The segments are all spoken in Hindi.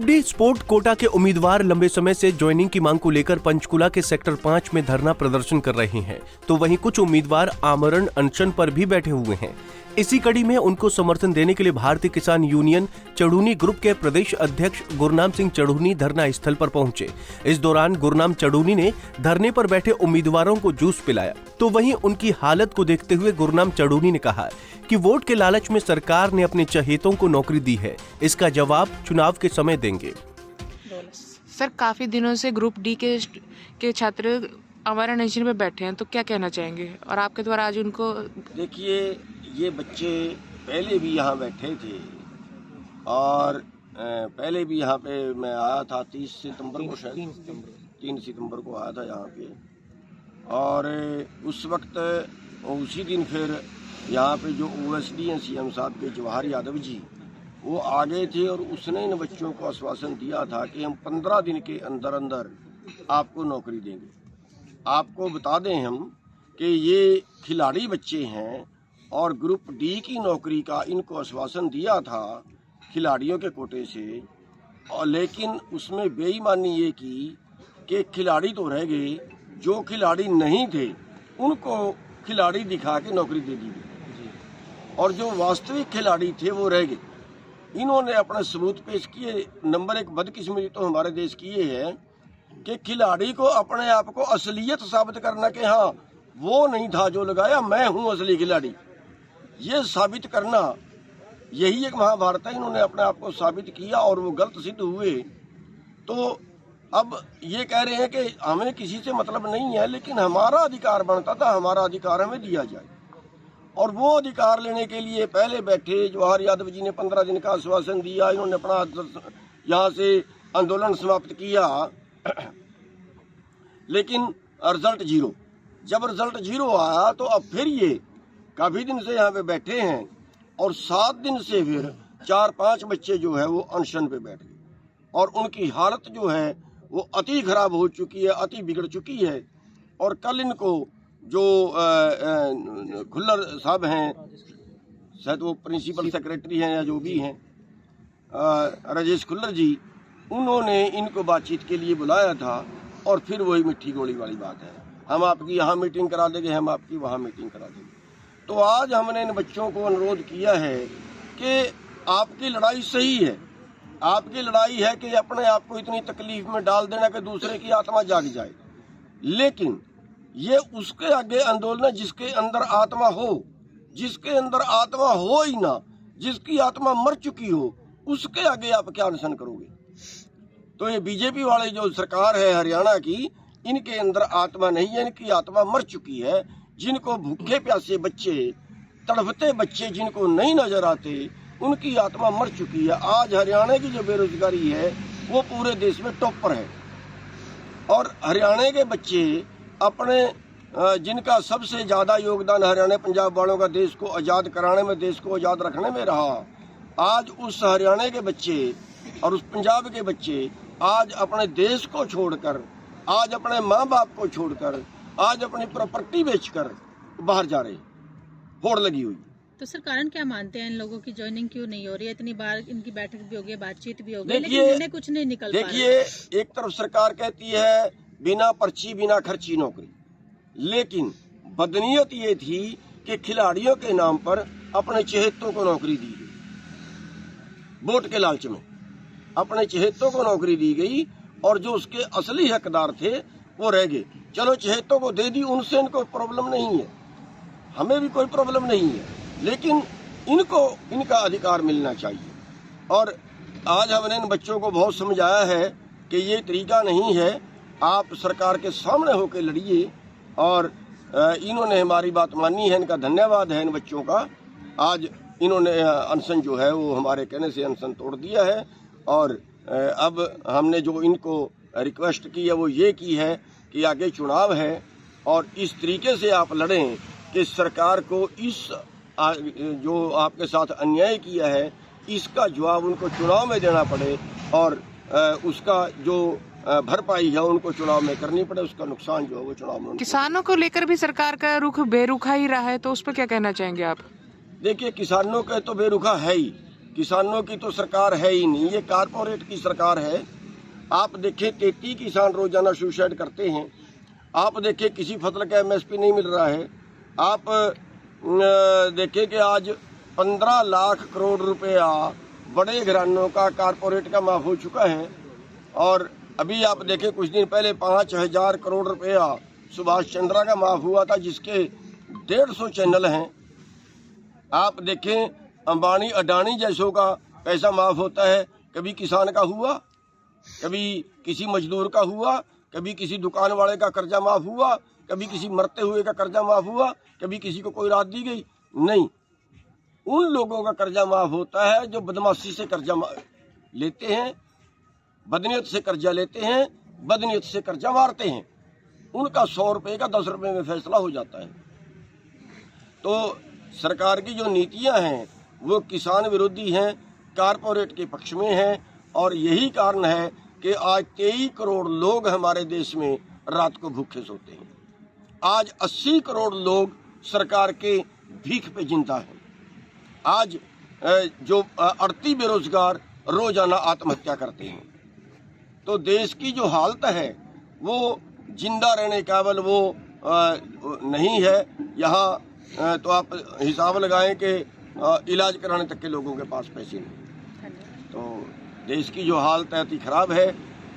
डी स्पोर्ट कोटा के उम्मीदवार लंबे समय से ज्वाइनिंग की मांग को लेकर पंचकुला के सेक्टर 5 में धरना प्रदर्शन कर रहे हैं, तो वहीं कुछ उम्मीदवार आमरण अनशन पर भी बैठे हुए हैं। इसी कड़ी में उनको समर्थन देने के लिए भारतीय किसान यूनियन चढ़ूनी ग्रुप के प्रदेश अध्यक्ष गुरनाम सिंह चढ़ूनी धरना स्थल पर पहुंचे। इस दौरान गुरनाम चढ़ूनी ने धरने पर बैठे उम्मीदवारों को जूस पिलाया, तो वहीं उनकी हालत को देखते हुए गुरनाम चढ़ूनी ने कहा कि वोट के लालच में सरकार ने अपने चहेतों को नौकरी दी है, इसका जवाब चुनाव के समय देंगे। सर, काफी दिनों से ग्रुप डी के छात्र आमरण अनशन पे बैठे हैं, तो क्या कहना चाहेंगे? और आपके द्वारा आज उनको देखिए, ये बच्चे पहले भी यहाँ बैठे थे और पहले भी यहाँ पे मैं आया था 30 सितंबर को, शायद 3 सितंबर को आया था यहाँ पे। और उस वक्त उसी दिन फिर यहाँ पे जो OSD हैं CM साहब के जवाहर यादव जी, वो आ गए थे और उसने इन बच्चों को आश्वासन दिया था कि हम 15 दिन के अंदर अंदर आपको नौकरी देंगे। आपको बता दें हम कि ये खिलाड़ी बच्चे हैं और ग्रुप डी की नौकरी का इनको आश्वासन दिया था खिलाड़ियों के कोटे से, और लेकिन उसमें बेईमानी ये की कि खिलाड़ी तो रह गए, जो खिलाड़ी नहीं थे उनको खिलाड़ी दिखा के नौकरी दे दी गई और जो वास्तविक खिलाड़ी थे वो रह गए। इन्होंने अपने सबूत पेश किए। नंबर 1 बदकिस्मती तो हमारे देश की ये है कि खिलाड़ी को अपने आप को असलियत साबित करना कि हाँ वो नहीं था जो लगाया, मैं हूँ असली खिलाड़ी, ये साबित करना, यही एक महाभारत है। इन्होंने अपने आप को साबित किया और वो गलत सिद्ध हुए। तो अब ये कह रहे हैं कि हमें किसी से मतलब नहीं है, लेकिन हमारा अधिकार बनता था, हमारा अधिकार हमें दिया जाए। और वो अधिकार लेने के लिए पहले बैठे जवाहर यादव जी ने 15 दिन का आश्वासन दिया। इन्होंने अपना यहाँ से आंदोलन समाप्त किया, लेकिन रिजल्ट 0। जब रिजल्ट 0 आया तो अब फिर ये काफी दिन से यहाँ पे बैठे हैं और 7 दिन से फिर 4-5 बच्चे जो है वो अनशन पे बैठ गए और उनकी हालत जो है वो अति खराब हो चुकी है, अति बिगड़ चुकी है। और कल इनको जो खुल्लर साहब हैं, शायद वो प्रिंसिपल सेक्रेटरी हैं या जो भी हैं, राजेश खुल्लर जी, उन्होंने इनको बातचीत के लिए बुलाया था और फिर वही मिट्टी गोली वाली बात है, हम आपकी यहाँ मीटिंग करा देंगे, हम आपकी वहाँ मीटिंग करा देंगे। तो आज हमने इन बच्चों को अनुरोध किया है कि आपकी लड़ाई सही है, आपकी लड़ाई है कि अपने आप को इतनी तकलीफ में डाल देना कि दूसरे की आत्मा जाग जाए, लेकिन ये उसके आगे आंदोलन जिसके अंदर आत्मा हो, जिसके अंदर आत्मा हो ही ना, जिसकी आत्मा मर चुकी हो, उसके आगे आप क्या अनशन करोगे? तो ये बीजेपी वाले जो सरकार है हरियाणा की, इनके अंदर आत्मा नहीं है, इनकी आत्मा मर चुकी है। जिनको भूखे प्यासे बच्चे, तड़पते बच्चे जिनको नहीं नजर आते, उनकी आत्मा मर चुकी है। आज हरियाणा की जो बेरोजगारी है वो पूरे देश में टॉप पर है और हरियाणा के बच्चे अपने जिनका सबसे ज्यादा योगदान हरियाणा पंजाब वालों का देश को आजाद कराने में, देश को आजाद रखने में रहा, आज उस हरियाणा के बच्चे और उस पंजाब के बच्चे आज अपने देश को छोड़कर, आज अपने माँ बाप को छोड़कर, आज अपनी प्रॉपर्टी बेचकर बाहर जा रहे, होड़ लगी हुई। तो सर, कारण क्या मानते हैं इन लोगों की ज्वाइनिंग क्यों नहीं हो रही है? इतनी बार इनकी बैठक भी हो गई, बातचीत भी हो गई, लेकिन इन्हें कुछ नहीं निकल पा रहा। देखिए, एक तरफ सरकार कहती है बिना पर्ची बिना खर्ची नौकरी, लेकिन बदनीयत ये थी कि खिलाड़ियों के नाम पर अपने चहेतों को नौकरी दी गई, वोट के लालच में अपने चहेतों को नौकरी दी गई और जो उसके असली हकदार थे वो रह गए। चलो चहेतों को दे दी, उनसे इनको प्रॉब्लम नहीं है, हमें भी कोई प्रॉब्लम नहीं है, लेकिन इनको इनका अधिकार मिलना चाहिए। और आज हमने इन बच्चों को बहुत समझाया है कि ये तरीका नहीं है, आप सरकार के सामने होकर लड़िए, और इन्होंने हमारी बात मानी है, इनका धन्यवाद है इन बच्चों का। आज इन्होंने अनशन जो है वो हमारे कहने से अनशन तोड़ दिया है और अब हमने जो इनको रिक्वेस्ट की है वो ये की है कि आगे चुनाव है और इस तरीके से आप लड़ें कि सरकार को इस जो आपके साथ अन्याय किया है इसका जवाब उनको चुनाव में देना पड़े और उसका जो भरपाई है उनको चुनाव में करनी पड़े, उसका नुकसान जो है वो चुनाव में। किसानों को लेकर भी सरकार का रुख बेरुखा ही रहा है, तो उस पर क्या कहना चाहेंगे आप? देखिए, किसानों का तो बेरुखा है ही, किसानों की तो सरकार है ही नहीं, ये कारपोरेट की सरकार है। आप देखें 33 किसान रोजाना सुसाइड करते हैं। आप देखें किसी फसल का MSP नहीं मिल रहा है। आप देखें कि आज 15 लाख करोड़ रुपया बड़े घरानों का कारपोरेट का माफ हो चुका है। और अभी आप देखें कुछ दिन पहले 5000 करोड़ रुपया सुभाष चंद्रा का माफ हुआ था, जिसके 150 चैनल हैं। आप देखें अंबानी अडानी जैसों का पैसा माफ होता है, कभी किसान का हुआ, कभी किसी मजदूर का हुआ, कभी किसी दुकान वाले का कर्जा माफ हुआ, कभी किसी मरते हुए का कर्जा माफ हुआ, कभी किसी को कोई राहत दी गई? नहीं। उन लोगों का कर्जा माफ होता है जो बदमाशी से कर्जा लेते हैं, बदनीयत से कर्जा लेते हैं, बदनीयत से कर्जा मारते हैं। उनका 100 रुपये का 10 रुपये में फैसला हो जाता है। तो सरकार की जो नीतियां हैं वो किसान विरोधी हैं, कारपोरेट के पक्ष में हैं। और यही कारण है कि आज 23 करोड़ लोग हमारे देश में रात को भूखे सोते हैं। आज 80 करोड़ लोग सरकार के भीख पे जिंदा हैं। आज जो 38 बेरोजगार रोजाना आत्महत्या करते हैं। तो देश की जो हालत है वो जिंदा रहने काबिल वो नहीं है। यहाँ तो आप हिसाब लगाएं कि इलाज कराने तक के लोगों के पास पैसे नहीं। तो देश की जो हालत है अति खराब है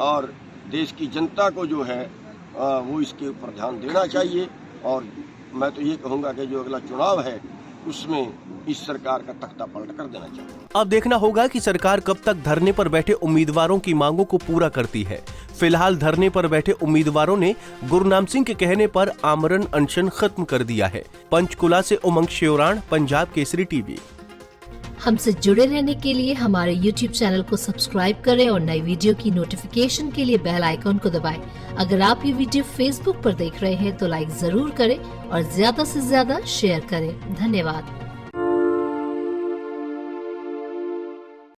और देश की जनता को जो है वो इसके ऊपर ध्यान देना चाहिए। और मैं तो ये कहूँगा कि जो अगला चुनाव है उसमें इस सरकार का तख्ता पलट कर देना चाहिए। अब देखना होगा कि सरकार कब तक धरने पर बैठे उम्मीदवारों की मांगों को पूरा करती है। फिलहाल धरने पर बैठे उम्मीदवारों ने गुरनाम सिंह के कहने पर आमरण अनशन खत्म कर दिया है। पंचकुला से उमंग शेवरान, पंजाब केसरी टीवी। हमसे जुड़े रहने के लिए हमारे YouTube चैनल को सब्सक्राइब करें और नई वीडियो की नोटिफिकेशन के लिए बेल आइकॉन को दबाएं। अगर आप ये वीडियो Facebook पर देख रहे हैं तो लाइक जरूर करें और ज्यादा से ज्यादा शेयर करें। धन्यवाद।